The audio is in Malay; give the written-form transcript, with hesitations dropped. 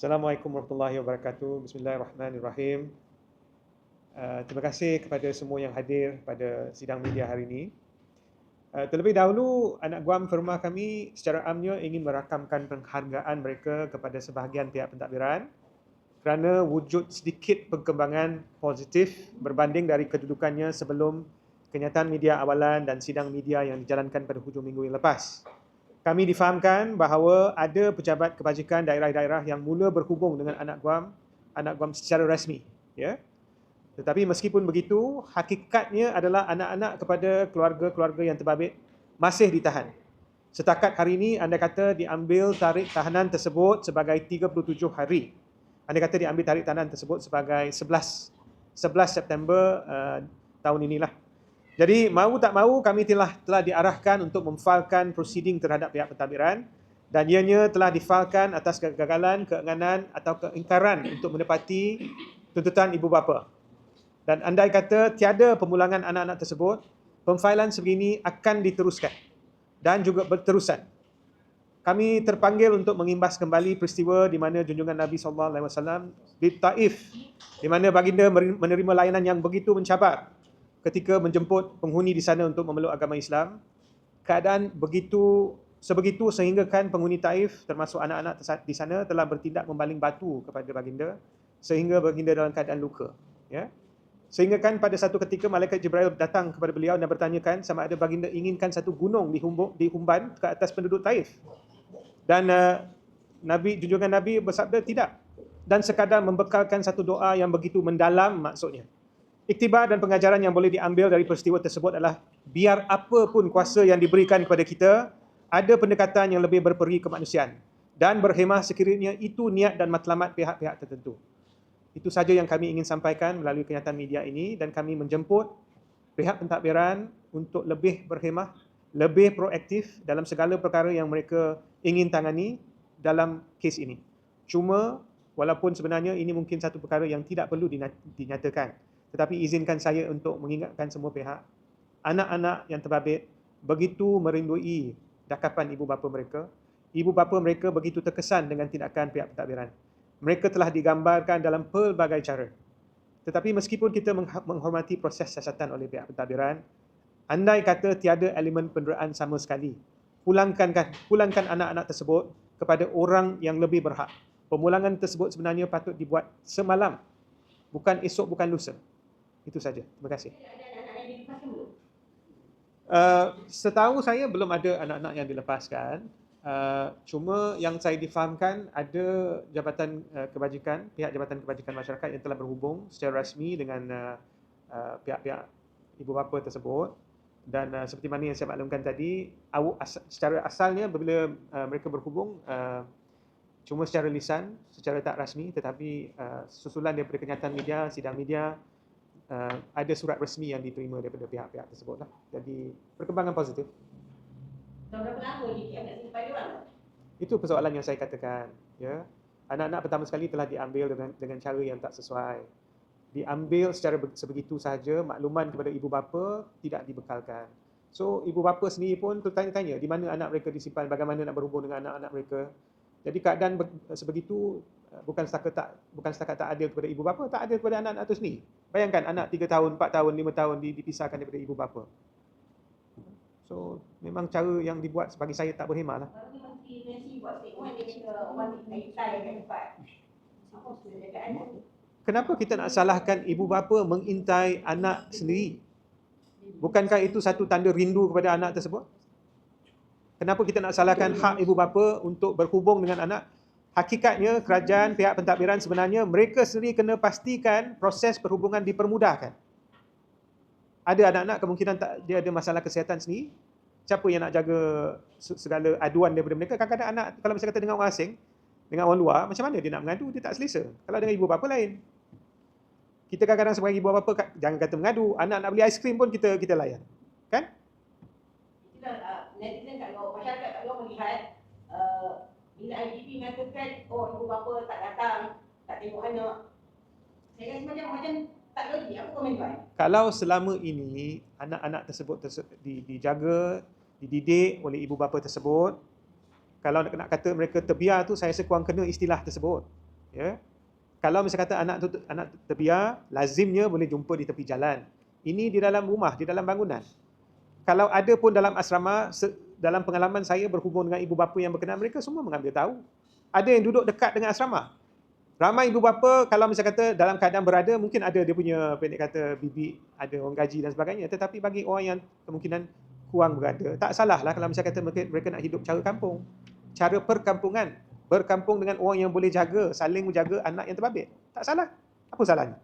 Assalamualaikum warahmatullahi wabarakatuh. Bismillahirrahmanirrahim. Terima kasih kepada semua yang hadir pada sidang media hari ini. Terlebih dahulu, anak guam firma kami secara amnya ingin merakamkan penghargaan mereka kepada sebahagian pihak pentadbiran kerana wujud sedikit perkembangan positif berbanding dari kedudukannya sebelum kenyataan media awalan dan sidang media yang dijalankan pada hujung minggu yang lepas. Kami difahamkan bahawa ada pejabat kebajikan daerah-daerah yang mula berhubung dengan anak guam secara rasmi, ya. Tetapi meskipun begitu, hakikatnya adalah anak-anak kepada keluarga-keluarga yang terbabit masih ditahan. Setakat hari ini, anda kata diambil tarik tahanan tersebut sebagai 37 hari. Anda kata diambil tarik tahanan tersebut sebagai 11 September tahun inilah. Jadi mahu tak mahu kami telah diarahkan untuk memfailkan prosiding terhadap pihak pentadbiran dan ianya telah difalkan atas kegagalan, keenganan atau keingkaran untuk menepati tuntutan ibu bapa. Dan andai kata tiada pemulangan anak-anak tersebut, pemfailan sebegini akan diteruskan dan juga berterusan. Kami terpanggil untuk mengimbas kembali peristiwa di mana junjungan Nabi SAW di Taif, di mana baginda menerima layanan yang begitu mencabar ketika menjemput penghuni di sana untuk memeluk agama Islam. Keadaan sebegitu sehinggakan penghuni Taif termasuk anak-anak di sana telah bertindak membaling batu kepada baginda sehingga baginda dalam keadaan luka, ya. Sehingga kan pada satu ketika malaikat Jibril datang kepada beliau dan bertanyakan sama ada baginda inginkan satu gunung dihumban ke atas penduduk Taif. Dan junjungan Nabi bersabda tidak, dan sekadar membekalkan satu doa yang begitu mendalam maksudnya. Iktibar dan pengajaran yang boleh diambil dari peristiwa tersebut adalah biar apa pun kuasa yang diberikan kepada kita, ada pendekatan yang lebih berperi kemanusiaan dan berhemah sekiranya itu niat dan matlamat pihak-pihak tertentu. Itu saja yang kami ingin sampaikan melalui kenyataan media ini, dan kami menjemput pihak pentadbiran untuk lebih berhemah, lebih proaktif dalam segala perkara yang mereka ingin tangani dalam kes ini. Cuma walaupun sebenarnya ini mungkin satu perkara yang tidak perlu dinyatakan, tetapi izinkan saya untuk mengingatkan semua pihak, anak-anak yang terbabit begitu merindui dakapan ibu bapa mereka. Ibu bapa mereka begitu terkesan dengan tindakan pihak pentadbiran. Mereka telah digambarkan dalam pelbagai cara. Tetapi meskipun kita menghormati proses siasatan oleh pihak pentadbiran, andai kata tiada elemen penderaan sama sekali, pulangkan anak-anak tersebut kepada orang yang lebih berhak. Pemulangan tersebut sebenarnya patut dibuat semalam, bukan esok, bukan lusa. Itu saja. Terima kasih. Setahu saya belum ada anak-anak yang dilepaskan. Cuma yang saya difahamkan ada jabatan kebajikan, pihak Jabatan Kebajikan Masyarakat yang telah berhubung secara rasmi dengan pihak-pihak ibu bapa tersebut. Dan seperti mana yang saya maklumkan tadi, secara asalnya apabila mereka berhubung cuma secara lisan, secara tak rasmi, tetapi susulan daripada kenyataan media, sidang media, ada surat rasmi yang diterima daripada pihak-pihak tersebut lah. Jadi perkembangan positif. Berapa lama JKM nak simpan dia orang? Itu persoalan yang saya katakan, ya. Anak-anak pertama sekali telah diambil dengan cara yang tak sesuai. Diambil secara sebegitu sahaja, makluman kepada ibu bapa tidak dibekalkan. So ibu bapa sendiri pun tertanya-tanya di mana anak mereka disimpan, bagaimana nak berhubung dengan anak-anak mereka. Jadi keadaan sebegitu bukan setakat tak adil kepada ibu bapa, tak adil kepada anak-anak itu sendiri. Bayangkan anak 3 tahun, 4 tahun, 5 tahun dipisahkan daripada ibu bapa. So memang cara yang dibuat bagi saya tak berhemah lah. Menteri buat statement, dia kata orang ditai kat tempat. Apa sudah jaga anak? Kenapa kita nak salahkan ibu bapa mengintai anak sendiri? Bukankah itu satu tanda rindu kepada anak tersebut? Kenapa kita nak salahkan hak ibu bapa untuk berhubung dengan anak? Hakikatnya kerajaan, pihak pentadbiran sebenarnya mereka sendiri kena pastikan proses perhubungan dipermudahkan. Ada anak-anak kemungkinan dia ada masalah kesihatan sendiri. Siapa yang nak jaga segala aduan daripada mereka? Kadang-kadang anak kalau misalnya kata dengan orang asing, dengan orang luar, macam mana dia nak mengadu? Dia tak selesa. Kalau dengan ibu bapa lain. Kita kadang-kadang sebagai ibu bapa, jangan kata mengadu, anak nak beli aiskrim pun kita layan. Kan? Itulah netizen kat luar, masyarakat kat luar melihat bila IGP mengatakan ibu bapa tak datang, tak tengok anak. Saya rasa macam tak logik. Apa komen tuan? Kalau selama ini anak-anak tersebut dijaga, dididik oleh ibu bapa tersebut, kalau nak kata mereka terbiar tu, saya rasa kurang kena istilah tersebut. Ya. Kalau misalnya kata anak terbiar, lazimnya boleh jumpa di tepi jalan. Ini di dalam rumah, di dalam bangunan. Kalau ada pun dalam asrama, dalam pengalaman saya berhubung dengan ibu bapa yang berkenaan, mereka semua mengambil tahu. Ada yang duduk dekat dengan asrama. Ramai ibu bapa kalau misalnya kata dalam keadaan berada, mungkin ada dia punya pendek kata bibi, ada orang gaji dan sebagainya. Tetapi bagi orang yang kemungkinan kurang berada, tak salah lah kalau misalnya kata mereka nak hidup cara kampung. Cara perkampungan. Berkampung dengan orang yang boleh jaga, saling menjaga anak yang terbabit. Tak salah. Apa salahnya?